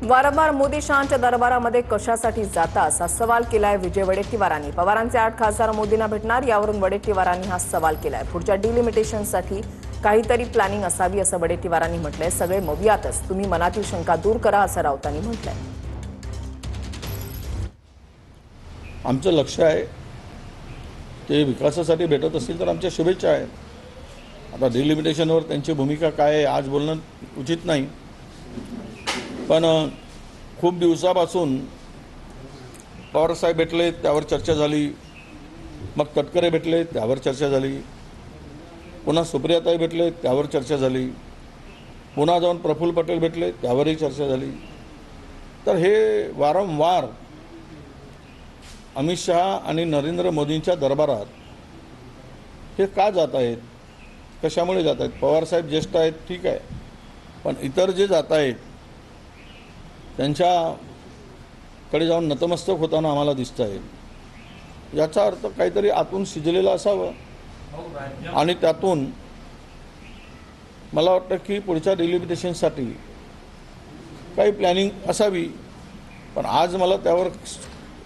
वारंवार मोदी शहांच्या दरबारामध्ये कशासाठी जाता असा सवाल केलाय विजय वडेट्टीवारांनी। पवारांचे 8 खासदार मोदींना भेटणार, यावरून वडेट्टीवारांनी हा सवाल केलाय। पुढच्या डिलिमिटेशनसाठी काहीतरी प्लॅनिंग असावी असं वडेट्टीवारांनी म्हटलंय। सगळे मवियातच, तुम्ही मनातील शंका दूर करा असं राऊतांनी म्हटलंय। आमचं लक्ष आहे ते विकासासाठी भेटत असतील तर आमच्या शुभेच्छा आहेत। आता डिलिमिटेशनवर त्यांची भूमिका काय आहे आज बोलणं उचित नाही, पण खूप दिवसापासून पवारसाहेब भेटले त्यावर चर्चा झाली, मग तटकरे भेटले त्यावर चर्चा झाली, पुन्हा सुप्रियाताई भेटले त्यावर चर्चा झाली, पुन्हा जाऊन प्रफुल्ल पटेल भेटले त्यावरही चर्चा झाली। तर हे वारंवार अमित शहा आणि नरेंद्र मोदींच्या दरबारात हे का जात आहेत, कशामुळे जात आहेत? पवारसाहेब ज्येष्ठ आहेत ठीक आहे, पण इतर जे जात आहेत त्यांच्याकडे जाऊन नतमस्तक होताना आम्हाला दिसत आहे। याचा अर्थ काहीतरी आतून शिजलेलं असावं आणि त्यातून मला वाटतं की पुढच्या डिलिमिटेशनसाठी काही प्लॅनिंग असावी, पण आज मला त्यावर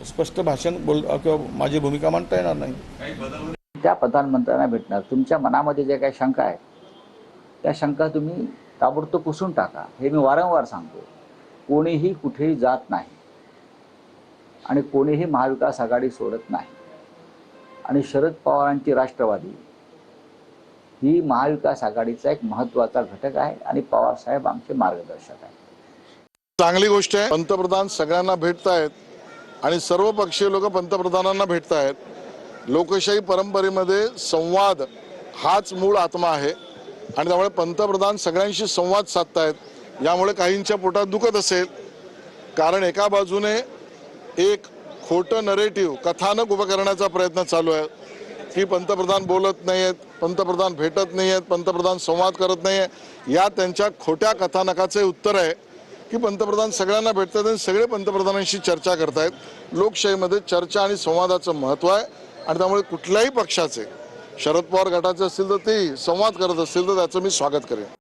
स्पष्ट भाषण किंवा माझी भूमिका मांडता येणार नाही। त्या प्रधानमंत्र्यांना भेटणार, तुमच्या मनामध्ये जे काही शंका आहे त्या शंका तुम्ही ताबडतोब पुसून टाका। हे मी वारंवार सांगतो, कोणीही कुठेही जात नाही आणि कोणीही महाविकास आघाडी सोडत नाही। आणि शरद पवारांची राष्ट्रवादी ही महाविकास आघाडीचा एक महत्त्वाचा घटक आहे आणि पवारसाहेब आमचे मार्गदर्शक आहेत। चांगली गोष्ट आहे, पंतप्रधान सगळ्यांना भेटतायत आणि सर्व पक्षीय लोक पंतप्रधानांना भेटतायत। लोकशाही परंपरेमध्ये संवाद हाच मूळ आत्मा आहे आणि त्यामुळे पंतप्रधान सगळ्यांशी संवाद साधतायत। यामुळे काहींच्या पोटात दुखत असेल, कारण एका बाजूने एक खोटं नरेटिव्ह कथानक उभं करण्याचा प्रयत्न चालू आहे की पंतप्रधान बोलत नाहीत, पंतप्रधान भेटत नाहीत, पंतप्रधान संवाद करत नाहीये। या त्यांच्या खोट्या कथानकाचे उत्तर आहे की पंतप्रधान सगळ्यांना भेटतात आणि सगळे पंतप्रधानांशी चर्चा करतायत। लोकशाहीमध्ये चर्चा आणि संवादाचं महत्त्व आहे आणि त्यामुळे कुठल्याही पक्षाचे, शरद पवार गटाचे असतील तर ते संवाद करत असतील तर त्याचं मी स्वागत करेन।